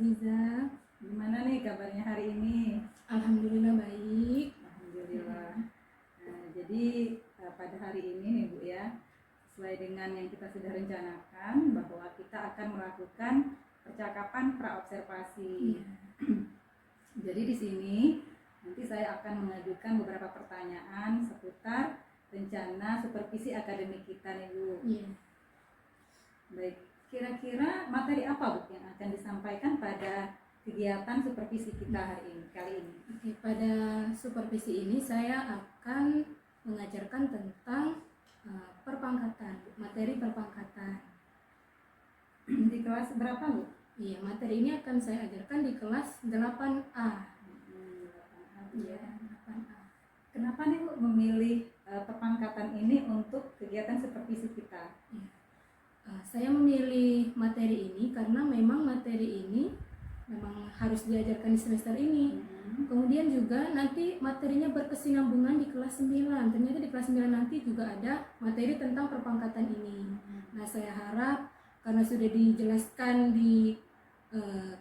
Liza. Gimana nih kabarnya hari ini? Alhamdulillah baik. Alhamdulillah. Jadi pada hari ini nih Bu ya, sesuai dengan yang kita sudah rencanakan bahwa kita akan melakukan percakapan praobservasi. Iya. Jadi di sini nanti saya akan mengajukan beberapa pertanyaan seputar rencana supervisi akademik kita nih Bu. Iya. Baik, kira-kira materi apa Bu yang akan disampaikan pada kegiatan supervisi kita kali ini? Oke, pada supervisi ini saya akan mengajarkan tentang perpangkatan, materi perpangkatan. Di kelas berapa Bu? Iya, materi ini akan saya ajarkan di kelas 8A. Iya. 8A. Kenapa nih Bu memilih perpangkatan ini untuk kegiatan supervisi kita? Iya. Saya memilih materi ini karena memang materi ini memang harus diajarkan di semester ini. Kemudian juga nanti materinya berkesinambungan di kelas 9. Ternyata di kelas 9 nanti juga ada materi tentang perpangkatan ini. Nah, saya harap karena sudah dijelaskan di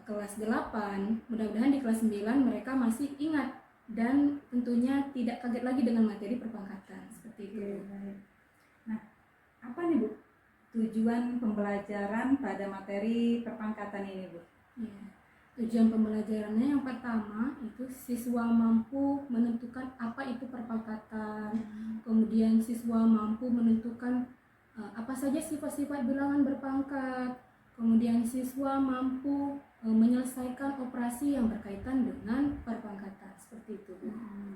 kelas 8, mudah-mudahan di kelas 9 mereka masih ingat dan tentunya tidak kaget lagi dengan materi perpangkatan seperti itu. Nah, apa nih Bu tujuan pembelajaran pada materi perpangkatan ini Bu? Ya. Tujuan pembelajarannya yang pertama itu siswa mampu menentukan apa itu perpangkatan. Kemudian siswa mampu menentukan apa saja sifat-sifat bilangan berpangkat. Kemudian siswa mampu menyelesaikan operasi yang berkaitan dengan perpangkatan seperti itu.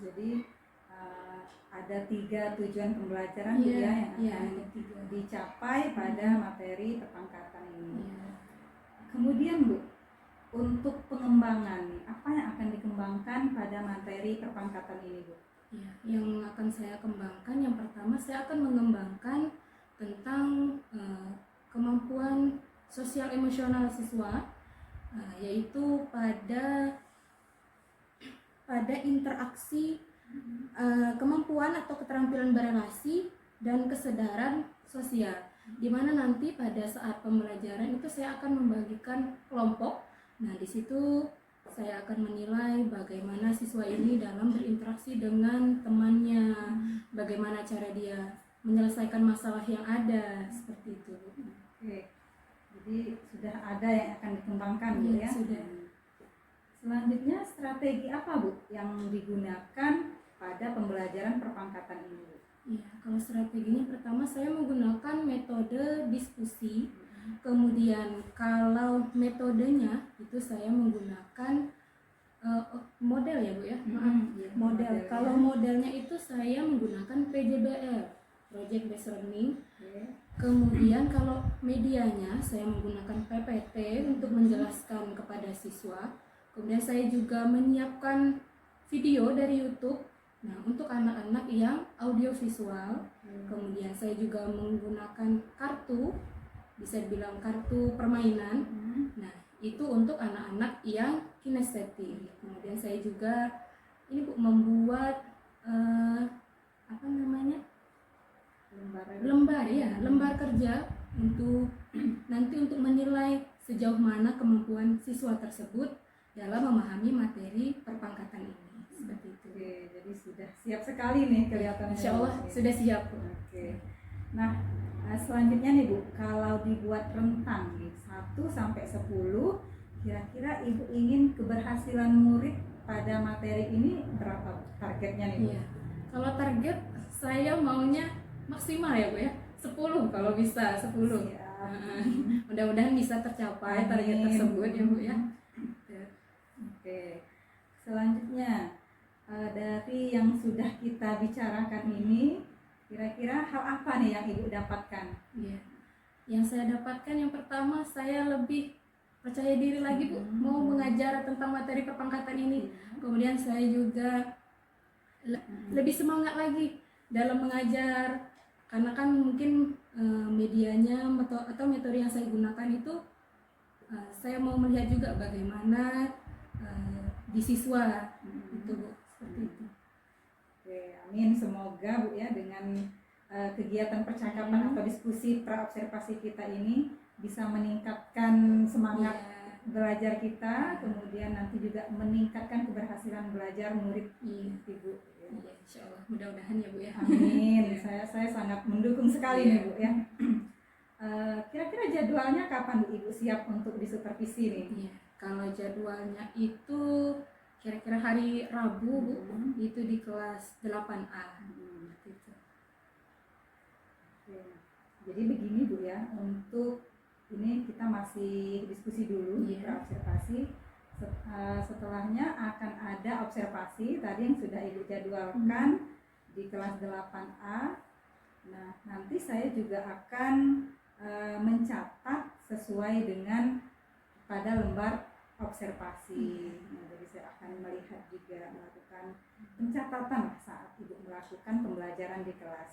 Jadi ada 3 tujuan pembelajaran yang akan dicapai pada materi perpangkatan ini. Kemudian Bu, untuk pengembangan apa yang akan dikembangkan pada materi perpangkatan ini Bu? Ya, yang akan saya kembangkan yang pertama saya akan mengembangkan tentang kemampuan sosial emosional siswa, yaitu pada interaksi, kemampuan atau keterampilan berelasi dan kesadaran sosial, di mana nanti pada saat pembelajaran itu saya akan membagikan kelompok. Nah, di situ saya akan menilai bagaimana siswa ini dalam berinteraksi dengan temannya, bagaimana cara dia menyelesaikan masalah yang ada, seperti itu. Oke. Jadi sudah ada yang akan dikembangkan Bu ya? Sudah. Selanjutnya strategi apa Bu yang digunakan pada pembelajaran perpangkatan ini Bu? Ya, kalau strateginya pertama saya menggunakan metode diskusi. Kemudian kalau metodenya itu saya menggunakan model ya Bu ya. Model. Kalau modelnya itu saya menggunakan PJBL, Project Based Learning. Kemudian kalau medianya saya menggunakan PPT untuk menjelaskan kepada siswa. Kemudian saya juga menyiapkan video dari YouTube. Nah, untuk anak-anak yang audiovisual. Kemudian saya juga menggunakan kartu, bisa dibilang kartu permainan. Nah, itu untuk anak-anak yang kinestetik. Kemudian saya juga ini Bu membuat apa namanya? lembar kerja untuk nanti untuk menilai sejauh mana kemampuan siswa tersebut dalam memahami materi perpangkatan ini. Seperti itu. Oke, jadi sudah siap sekali nih kelihatannya. Insya Allah sudah siap. Oke. Nah, selanjutnya nih Bu, kalau dibuat rentang nih 1 sampai 10, kira-kira Ibu ingin keberhasilan murid pada materi ini berapa targetnya nih Bu? Iya. Kalau target saya maunya maksimal ya Bu ya, 10 kalau bisa 10. Mudah-mudahan bisa tercapai target tersebut ya Bu ya. Oke. Selanjutnya dari yang sudah kita bicarakan ini, kira-kira hal apa nih yang Ibu dapatkan? Iya. Yang saya dapatkan yang pertama saya lebih percaya diri lagi Bu mau mengajar tentang materi perpangkatan ini. Kemudian saya juga lebih semangat lagi dalam mengajar karena kan mungkin medianya atau metode yang saya gunakan itu saya mau melihat juga bagaimana di siswa itu Bu, seperti itu. Oke, amin. Semoga Bu ya dengan kegiatan percakapan atau diskusi praobservasi kita ini bisa meningkatkan semangat belajar kita, kemudian nanti juga meningkatkan keberhasilan belajar murid Ibu. Iya, insya Allah. Mudah-mudahan ya Bu ya. Amin. saya sangat mendukung sekali nih Bu ya. Kira-kira jadwalnya kapan Bu Ibu siap untuk disupervisi nih? Iya, kalau jadwalnya itu kira-kira hari Rabu Bu, itu di kelas 8A. Gitu. Oke. Jadi begini Bu ya, untuk ini kita masih diskusi dulu, observasi. Setelahnya akan ada observasi tadi yang sudah Ibu jadwalkan di kelas 8A. Nah, nanti saya juga akan mencatat sesuai dengan pada lembar observasi. Nah, jadi saya akan melihat juga melakukan pencatatan saat Ibu melakukan pembelajaran di kelas.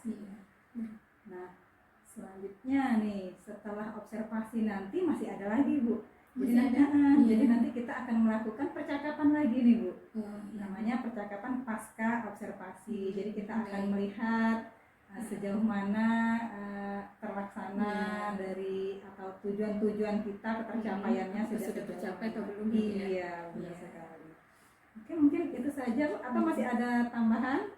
Nah, selanjutnya nih setelah observasi nanti masih ada lagi Bu. Jadi nanti kita akan melakukan percakapan lagi nih Bu. Namanya percakapan pasca observasi. Jadi kita akan melihat sejauh mana terlaksana dari atau tujuan-tujuan kita, ketercapaiannya sudah tercapai atau belum? Iya, benar sekali. Oke, mungkin itu saja Bu. Atau masih ada tambahan?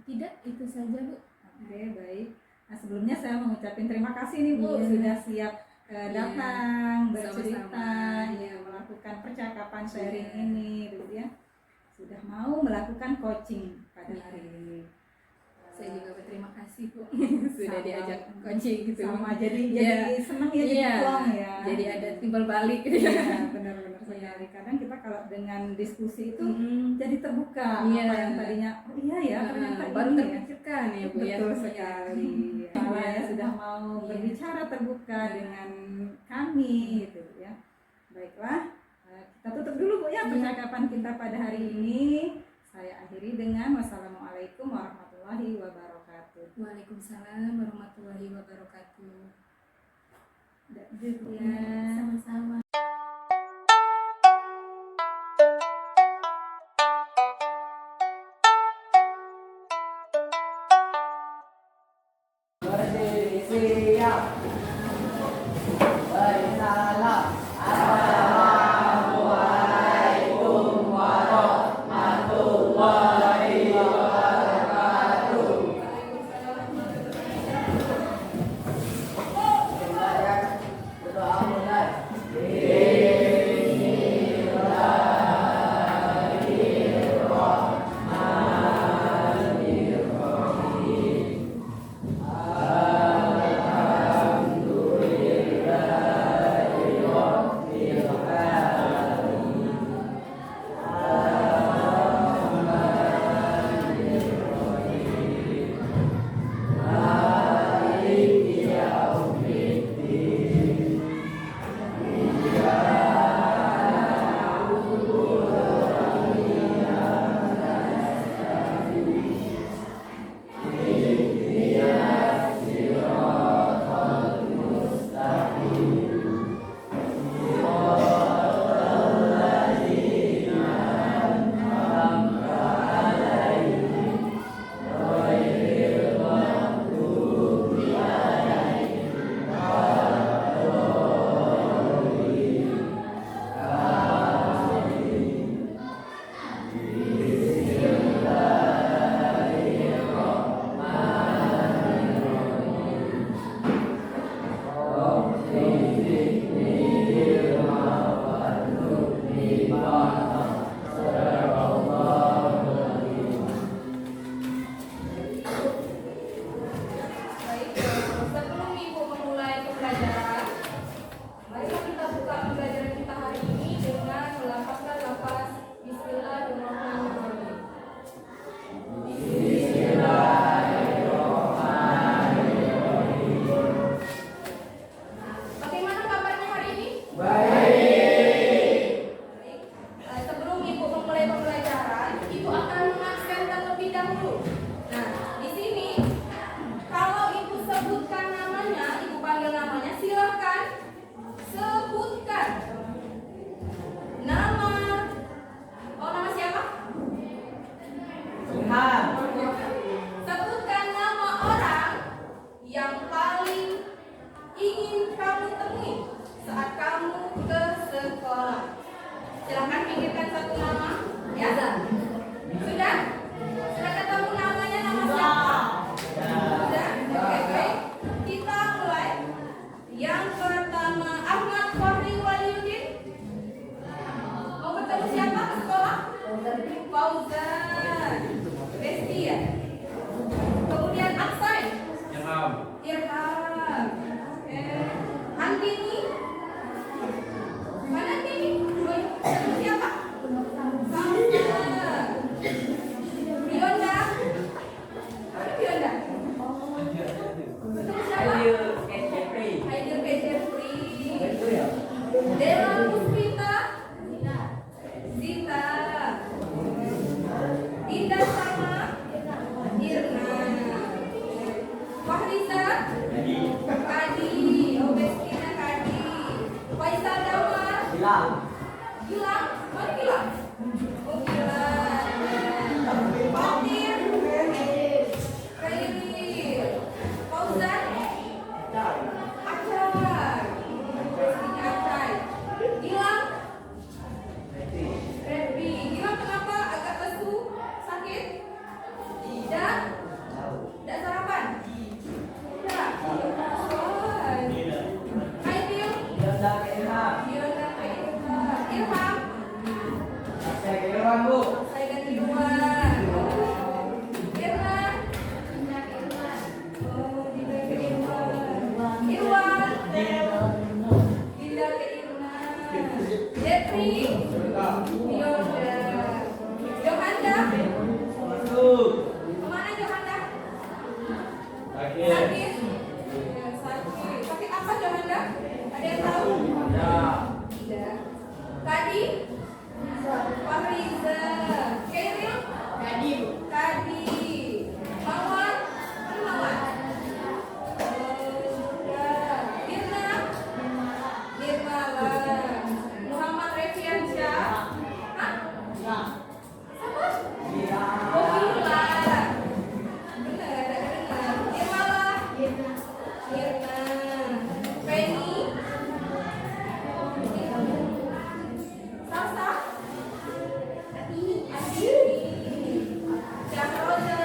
Tidak, itu saja Bu. Oke, baik. Nah, sebelumnya saya mengucapkan terima kasih nih Bu sudah siap datang bercerita, melakukan percakapan sharing ini, gitu ya. Sudah mau melakukan coaching pada hari ini. Saya juga berterima kasih Bu sudah diajak coaching gitu. Sama jadi senang ya, jadi plong ya. Jadi ada timbal balik gitu ya. Benar-benar sekali. Kadang kita kalau dengan diskusi itu jadi terbuka apa yang tadinya ternyata baru ini terpikirkan ya Bu ya. Betul sekali. Ya sudah mau berbicara terbuka dengan kami gitu ya. Baiklah, kita tutup dulu Bu ya percakapan kita pada hari ini. Saya akhiri dengan wassalamualaikum warahmatullahi wabarakatuh. Waalaikumsalam warahmatullahi wabarakatuh. Ya, sama-sama. Berdoa mulai. Fauzan. Besti ya. Kemudian Aksai. Irham. Oke. Andini. Mana Andini? Siapa? Sama. Bionda. Mana Bionda? Aidil Kejepri. Dela Puspita. Zita. Dinda sama Irna. Fahriza. Kadi. Obestina Kadi. Faisal Damar. Gilang. Mana Gilang? Oh Gilang. Fatir. Kairi. Fauzan. Acar. Acar. Gilang. Repi. Gilang kenapa agak lesu? Sakit? Tidak? Tidak sarapan? Tidak. Aidil. Yonda Irham. Saya ganti Irwan. Irna. Oh, Dinda ke Irwan. Irwan. Dinda ke Irna. Jepri. Yonda. Johanda. Kemana Johanda? Sakit. Sakit apa Johanda? Ada yang tahu? Tidak. Tadi? Fahriza. Keril? Kadi. Mawar? Mana Mawar? Mirna? Nirmala. Muhammad Refiansyah? Hah? Siapa? Oh, Bila. Benar, ada dengar. Nirmala? Mirna. Penny? Sasa? Syahroza?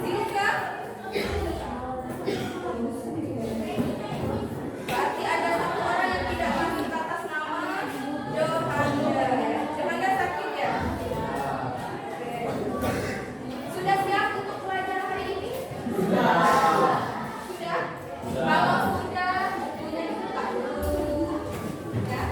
Silka? Berarti ada satu orang yang tidak masuk ke atas nama Johanda. Johanda sakit ya? Oke. Sudah siap untuk pelajaran hari ini? Sudah? Kalau sudah, bukunya dibuka dulu. Ya?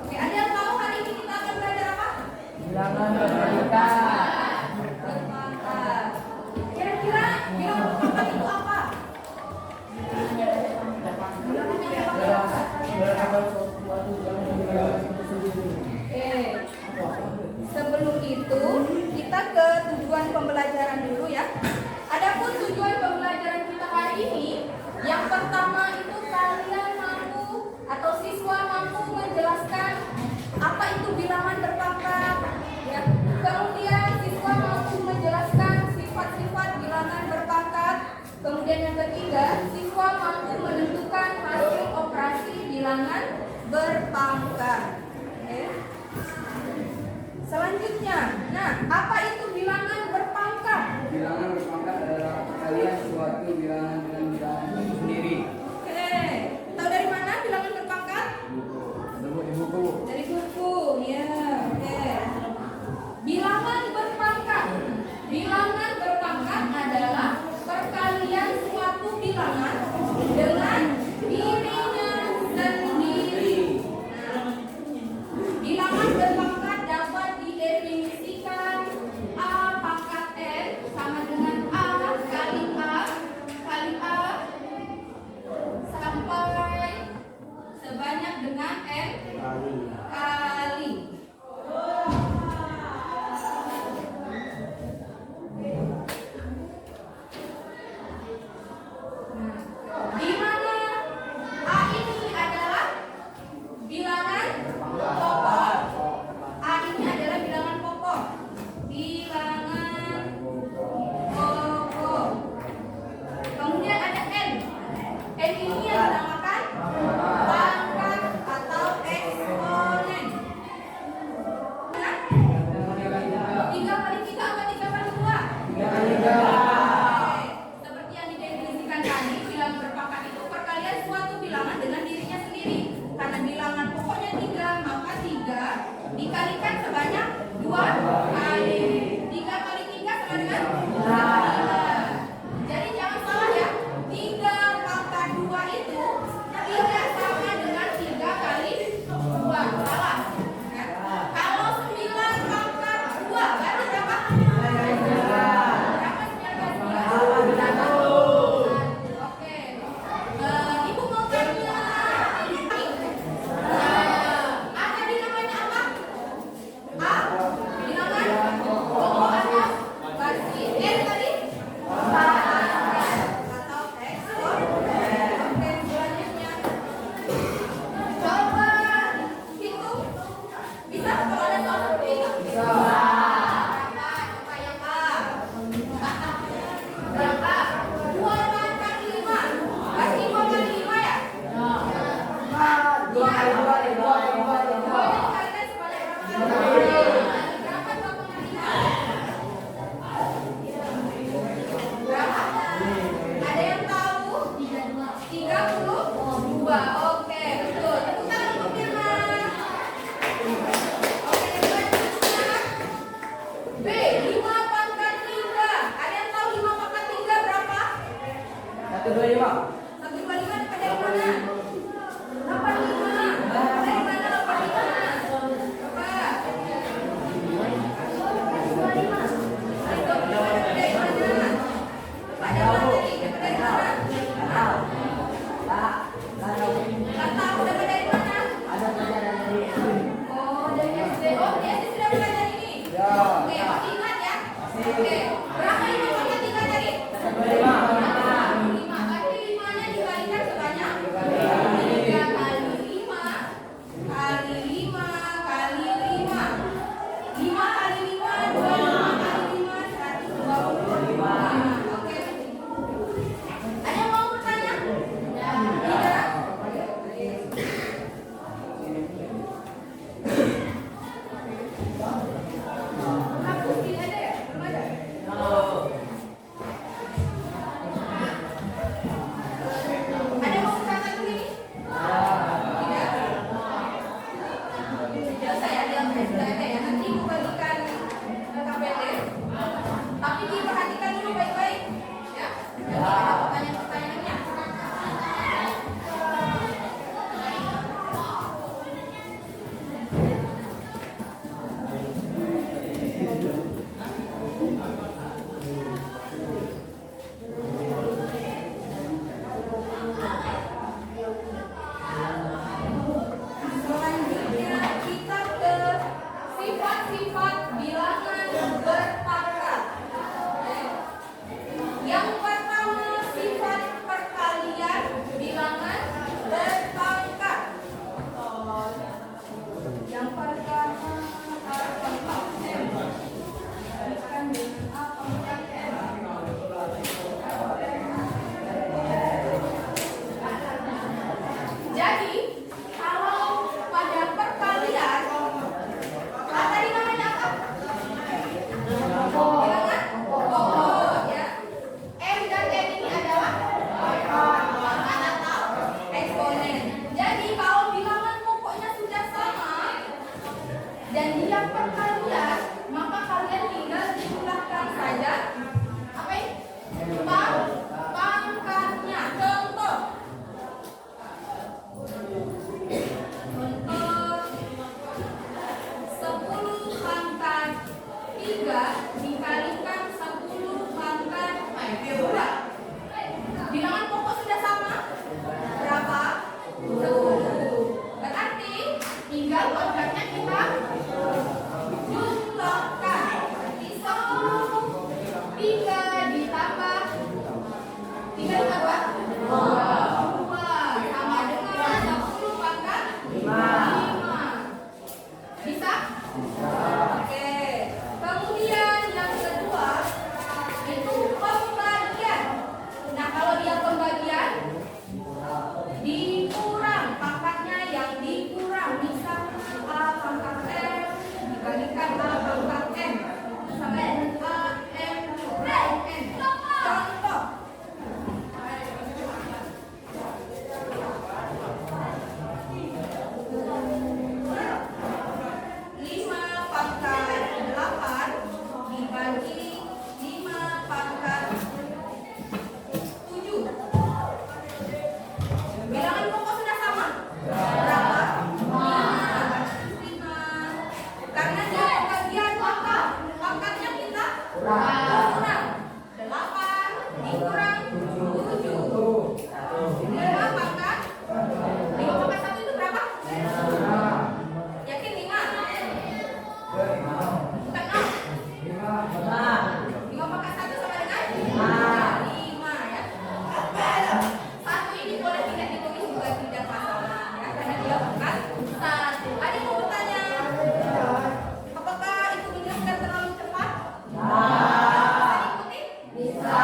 Oke, ada yang tahu hari ini kita akan belajar apa? Berpangkat. Kira-kira bilang berpangkat itu apa? Oke. Sebelum itu kita ke tujuan pembelajaran dulu ya. Adapun tujuan pembelajaran kita hari ini, yang pertama itu kalian mampu atau siswa mampu menjelaskan apa itu bilangan berpangkat. Ya. Kemudian siswa mampu menjelaskan sifat-sifat bilangan berpangkat. Kemudian yang ketiga, siswa mampu menentukan hasil operasi bilangan berpangkat. Oke. Selanjutnya, nah apa itu bilangan berpangkat? Bilangan berpangkat adalah perkalian suatu bilangan dengan bilangan itu sendiri. Oke, tahu dari mana bilangan berpangkat? Dari buku. Dari buku, ya. Oke. Bilangan berpangkat. Bilangan berpangkat adalah perkalian suatu bilangan dengan dirinya sendiri. Nah, bilangan berpangkat dapat didefinisikan A pangkat N sama dengan A kali A kali 125. 125 dapat dari mana? 85. Dari mana 85? Coba. 125 dapat dari mana? Dapat dari mana tadi? Dapat dari mana? Hah? Nggak tahu dapat dari mana? Oh, dari SD. Oh, dari SD sudah belajar ini. Ya. Oke, masih ingat ya? Oke. Berapa ini pokoknya 3 tadi? 125. 5. Berarti 5-nya dikalikan sebanyak 3 kali 5 kali 5 kali 5. 5 kali 5, 25 kali 5, 125. Oke. Ada yang mau bertanya? Tidak? Hapus ini ada ya? Belum ada? Ada yang mau bertanya begini? Tidak? Ya saya bilang sudah ada ya. Nanti mau bagikan KPD. Tapi diperhatikan dulu baik-baik. Ya. Nanti ada pertanyaan-pertanyaannya. Selanjutnya kita ke sifat-sifat bilangan berpangkat. Yang pertama sifat perkalian bilangan berpangkat. Yang pertama pangkat M. Bukan dengan A pangkat M. Jadi kalau pada perkalian tadi namanya apa? Bilangan pokok ya. M dan N ini adalah pangkat atau eksponen. Jadi kalau bilangan pokoknya sudah sama dan dia perkalian, maka kalian tinggal dijumlahkan saja apa ini? Pangkatnya. Contoh. Contoh 10 pangkat 3 dikalikan 10 pangkat 2. Bilangan pokok sudah sama? Berapa? 10. Berarti tinggal pangkatnya kita jumlahkan. Berarti 3 ditambah 3 ditambah 2 sama dengan 10 pangkat 5. Bisa? Oke. Kemudian yang kedua itu pembagian. Nah, kalau dia pembagian dikurang pangkatnya yang dikurang. Misal A pangkat M dikalikan A pangkat M sama dengan A M N. Contoh. 5 pangkat 8 dibagi 5 pangkat 7. Bilangan pokok sudah sama? Berapa? 5. Karena dia pembagian maka pangkatnya kita kurang. 8 dikurang 7. 5 pangkat 1 itu berapa? Yakin 5? Bukan 0. 5 pangkat 1 sama dengan 5 ya. Satu ini boleh tidak ditulis juga tidak masalah ya, karena dia pangkat 1. Ada yang mau bertanya? Apakah itu menjelaskan terlalu cepat? Bisa diikuti? Bisa.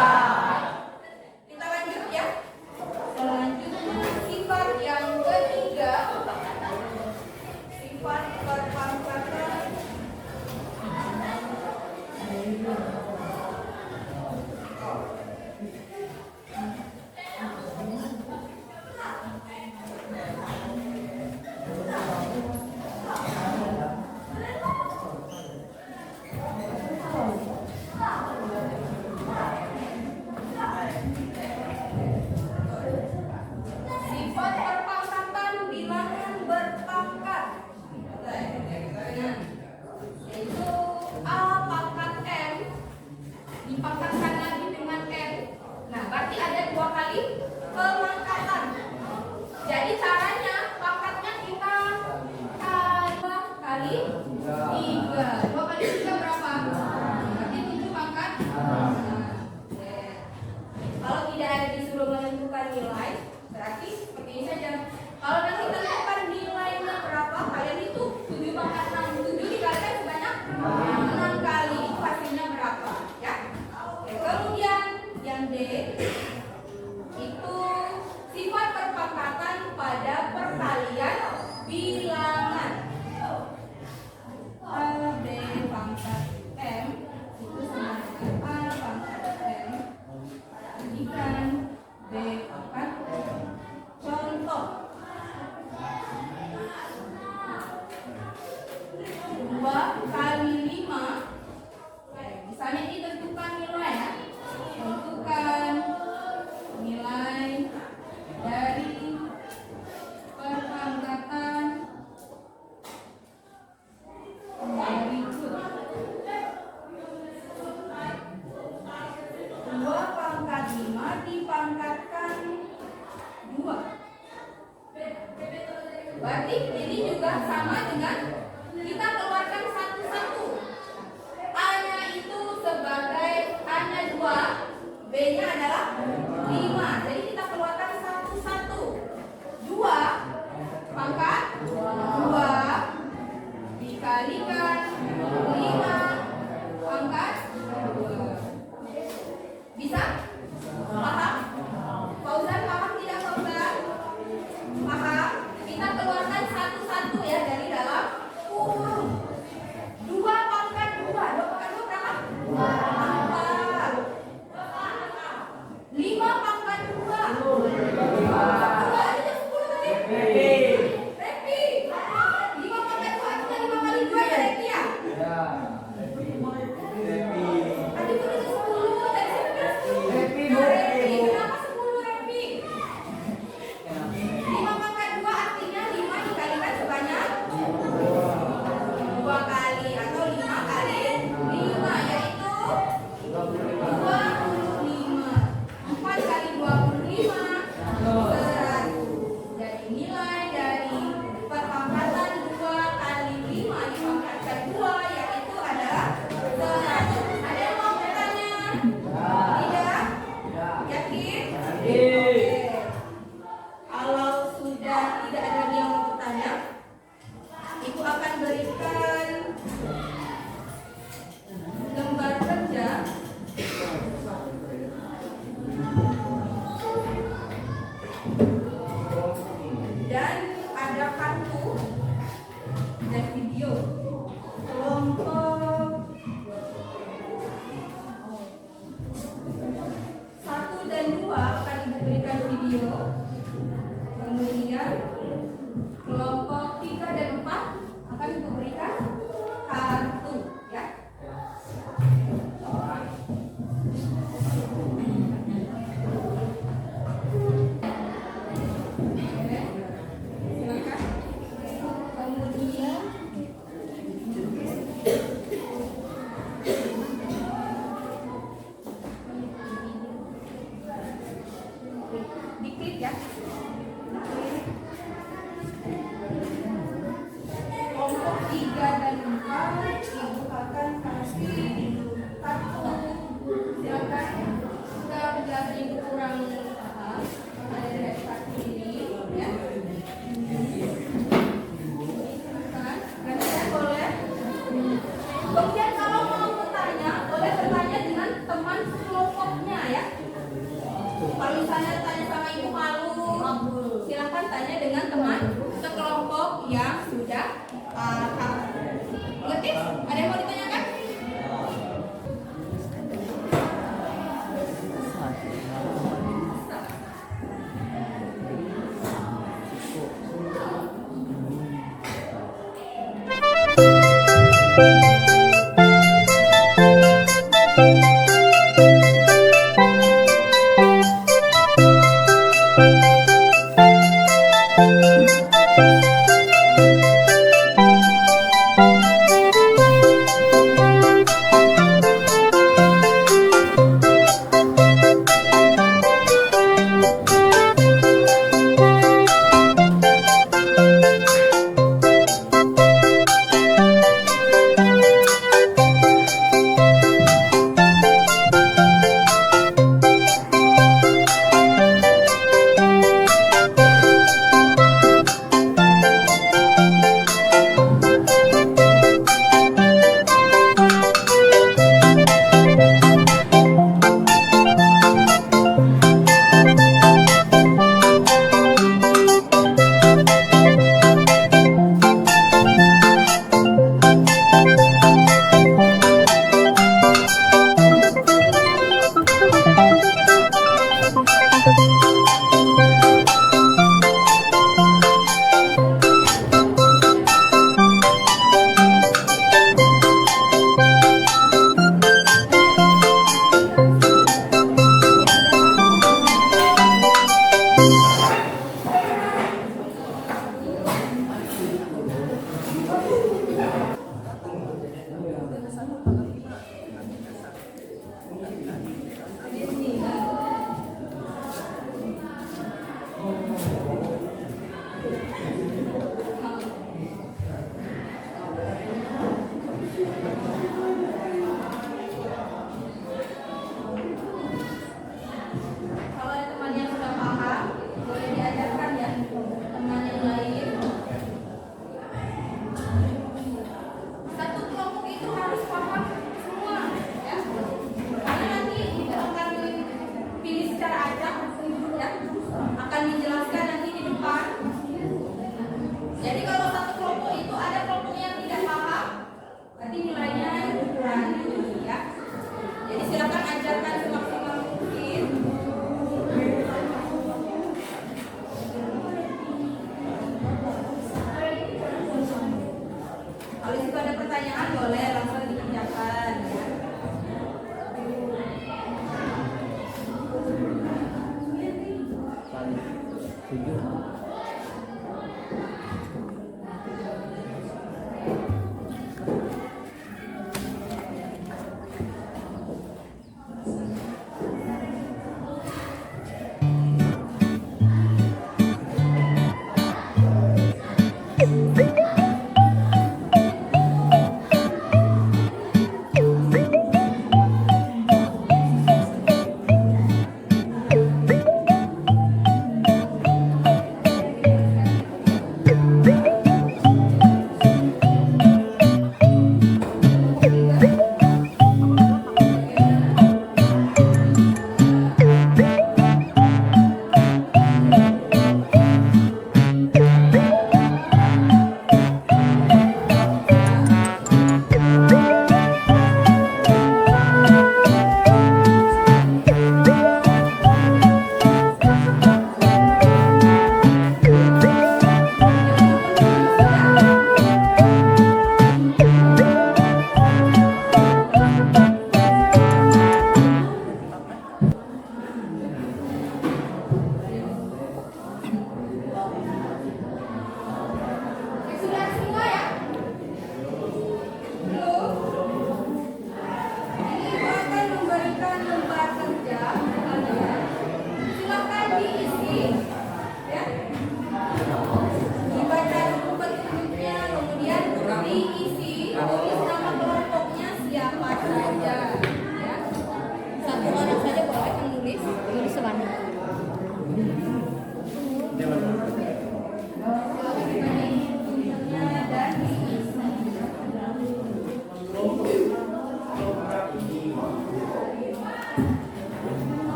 itu sifat perpangkatan pada perkalian bilangan. A B pangkat M itu sama dengan A pangkat M berikan B pangkat M. Contoh 2 kali 5, misalnya ini tentukan nilai ya, tentukan nilai dari perpangkatan berikut. 2 pangkat 5 dipangkatkan 2. Berarti ini juga sama dengan kita keluarkan satu-satu. A-nya itu sebagai A-nya 2, B-nya adalah 5. Jadi kita keluarkan satu-satu. 2 pangkat 2 dikalikan 5 pangkat 2. Bisa? Paham? Fauzan paham tidak Fauzan? Paham? Kita keluarkan satu-satu ya dari dalam kurung. 2 pangkat 2. 2 pangkat 2 berapa? 4. 5 pangkat 2. 2 aja 10 tadi. Repi. 5 pangkat 2 artinya 5 kali 2 ya Repi ya? Tadi tulis 10, tadi saya bilang 10. Repi, Bu. Repi, kenapa 10 Repi? 5 pangkat 2 artinya 5 dikalikan sebanyak 2 kali atau 5 kali 5 yaitu 25. 4 kali 25 100. Jadi nilai dari perpangkatan 2 kali 5 dipangkatkan 2 yaitu adalah 100. Ada yang mau bertanya? Tidak? Yakin? Oke. Kalau sudah tidak ada lagi yang mau bertanya, Ibu akan berikan lembar kerja dan ada kartu dan video. Kelompok 1 dan 2 akan Ibu berikan video. Kemudian kelompok 3 dan 4 akan Ibu berikan kartu ya. Oke, silakan. Kemudian diklik ya. Kelompok 3 dan 4 Ibu akan kasih kartu. Silakan. Jika penjelasan Ibu kurang paham, ada dari kartu ini ya. Silakan. Gantian boleh. Kemudian kalau mau bertanya, boleh bertanya dengan teman kelompoknya ya. Kalau misalnya tanya sama Ibu malu, silakan tanya dengan teman sekelompok yang sudah paham. Ngerti? Ada yang mau ditanyakan?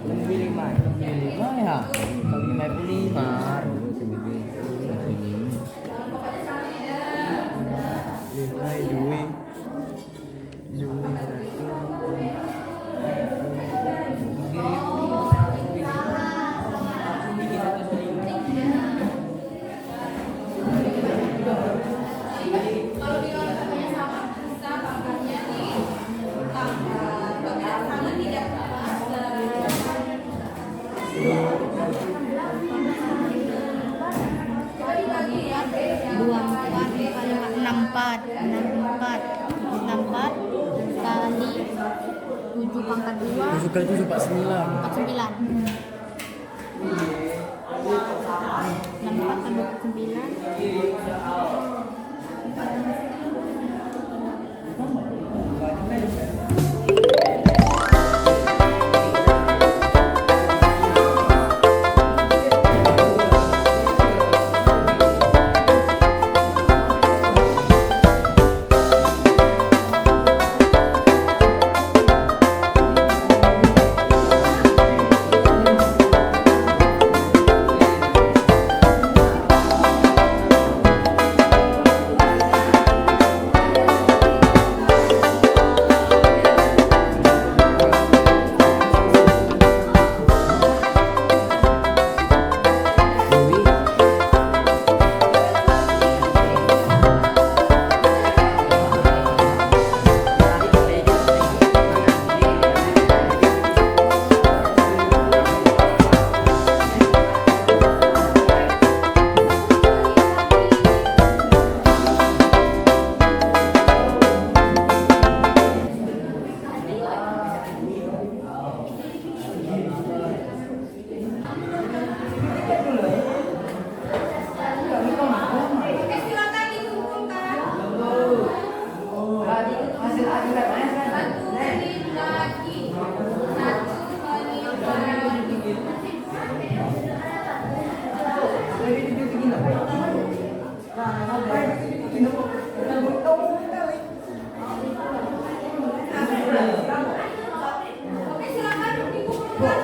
Pilih mai ya. Kami mai pilih mar. Pilih Jui. Kalau bilangan katanya sama bisa pangkatnya ditambah. Kalau tidak sama tidak bisa. Coba dibagi ya. 64 kali 7 pangkat 2 7 kali 7 49. 49 64 tambah 49 Silakan dikumpulkan. Satu menit lagi. Oke, silakan dikumpulkan.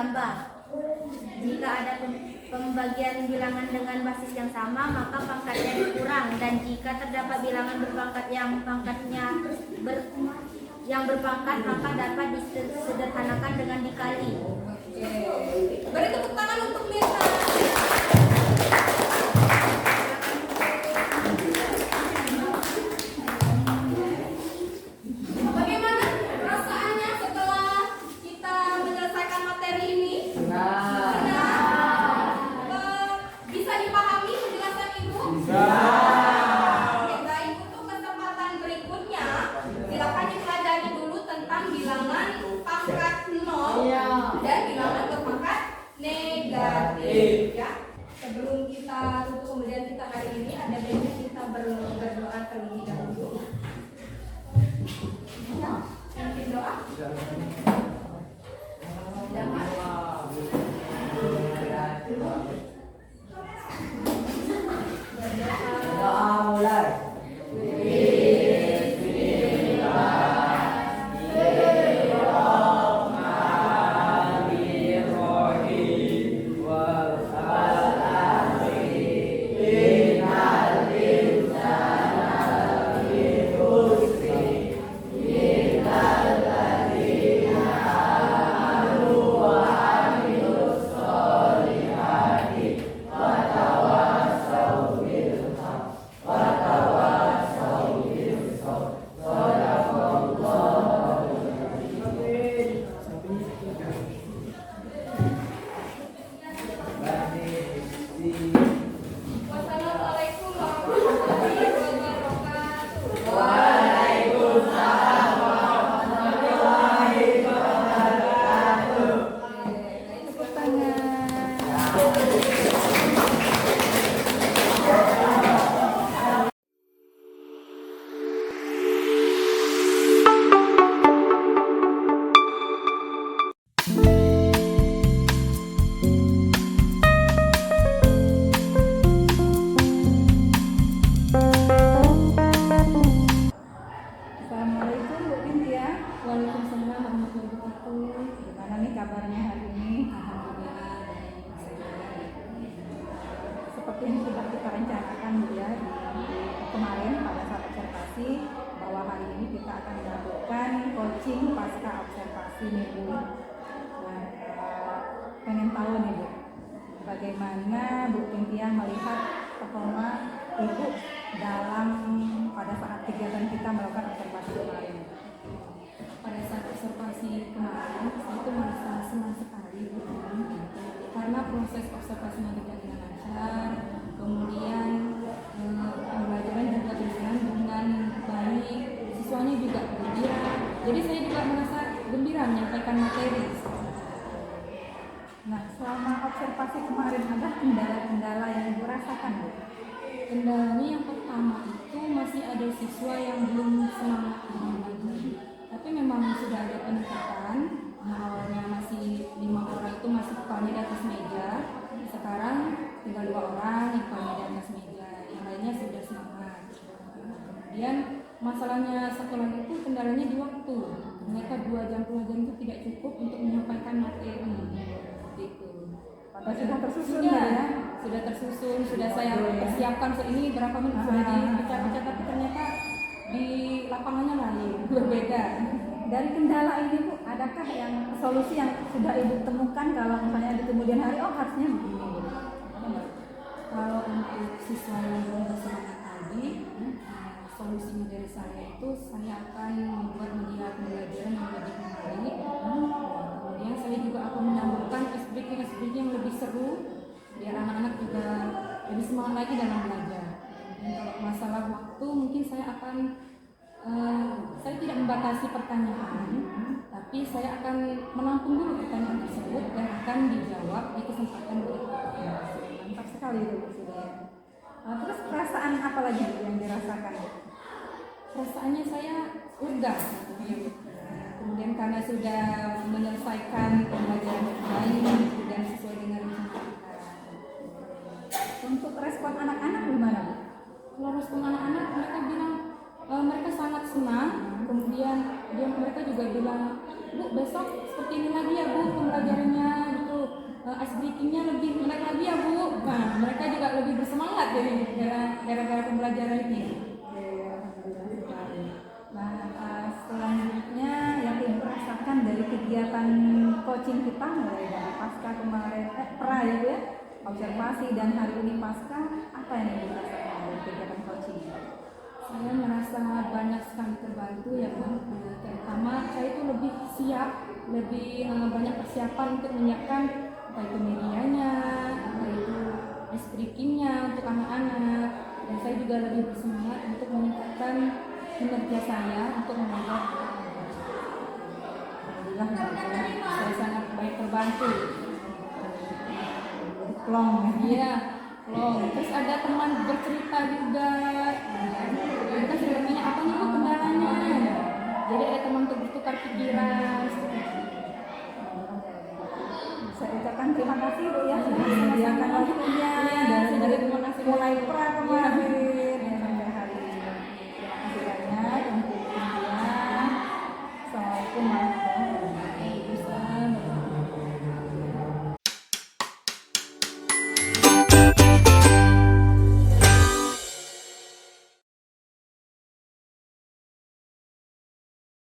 ditambah. Jika ada pembagian bilangan dengan basis yang sama, maka pangkatnya dikurang, dan jika terdapat bilangan berpangkat yang berpangkat, maka dapat disederhanakan dengan dikali. Beri tepuk tangan untuk Mirna. Bagaimana perasaannya setelah kita menyelesaikan materi ini? Bisa dipahami penjelasan Ibu? Oke, baik. Untuk kesempatan berikutnya, silakan dipelajari dulu tentang bilangan pangkat 0 dan bilangan berpangkat negatif. Ya. Sebelum kita tutup kemudian kita hari ini, ada baiknya kita berdoa terlebih dahulu. Mungkin doa. Jangan. Wassalamualaikum warahmatullahi wabarakatuh. Tepuk tangan. Assalamualaikum Bu Cynthia. Waalaikumsalam warahmatullahi wabarakatuh. Gimana nih kabarnya hari ini? Alhamdulillah. Seperti yang sudah kita rencanakan Bu ya di kemarin pada saat observasi, bahwa hari ini kita akan melakukan coaching pasca observasi nih Bu. Nah, pengen tahu nih Bu, bagaimana Bu Cynthia melihat performa Ibu dalam pada saat kegiatan kita melakukan observasi kemarin? Pada saat observasi kemarin, saya itu merasa senang sekali Bu, karena proses observasinya berjalan dengan lancar, kemudian pembelajaran juga berjalan dengan baik, siswanya juga gembira. Jadi saya juga merasa gembira menyampaikan materi. Nah, selama observasi kemarin ada kendala-kendala yang Ibu rasakan Bu? Kendalanya yang pertama itu masih ada siswa yang belum semangat belajar. Tapi memang sudah ada peningkatan. Awalnya masih 5 orang itu masih kepalanya di atas meja. Sekarang tinggal 2 orang yang kepalanya di atas meja. Yang lainnya sudah semangat. Kemudian masalahnya satu lagi itu kendalanya di waktu. Mereka 2 jam pelajaran itu tidak cukup untuk menyampaikan materi. Gitu. Padahal sudah tersusun Sudah, ya? sudah tersusun, sudah saya persiapkan ini berapa menit sudah dibaca-baca, tapi ternyata di lapangannya lain, berbeda. Dari kendala ini Bu, adakah yang solusi yang sudah Ibu temukan kalau misalnya di kemudian hari, oh harusnya begini Bu? Kalau untuk siswa yang belum bersemangat tadi, solusinya dari saya itu saya akan membuat media pembelajaran yang lebih menarik. Kemudian saya juga akan menambahkan SBK yang lebih seru, biar anak-anak juga lebih semangat lagi dalam belajar. Dan kalau masalah waktu, mungkin saya akan saya tidak membatasi pertanyaan, tapi saya akan menampung dulu pertanyaan tersebut dan akan dijawab di kesempatan berikutnya. Mantap sekali itu Bu sudah. Terus perasaan apa lagi Bu yang dirasakan? Perasaannya saya lega. Kemudian karena sudah menyelesaikan pembelajaran dengan baik dan sesuai dengan rencana kita. Untuk respon anak-anak gimana Bu? Kalau respon anak-anak, mereka bilang mereka sangat senang. Kemudian mereka juga bilang, Bu besok seperti ini lagi ya Bu pembelajarannya. ice breakingnya lebih menarik lagi ya Bu. Nah mereka juga lebih bersemangat jadi gara-gara pembelajaran ini. Oke, alhamdulillah. Nah, selanjutnya yang Ibu rasakan dari kegiatan coaching kita mulai dari pasca kemarin, pra ya Bu ya, observasi dan hari ini pasca, apa yang Ibu rasakan dari kegiatan coaching? Saya merasa banyak sekali terbantu ya Bu. Terutama saya itu lebih siap, lebih banyak persiapan untuk menyiapkan apa itu medianya, apa itu ice breakingnya untuk anak-anak. Dan saya juga lebih bersemangat untuk meningkatkan kinerja saya untuk mengajar. Alhamdulillah, Saya sangat banyak terbantu. plong. Iya, loh. Terus ada teman bercerita juga. Kita sebenarnya apa nih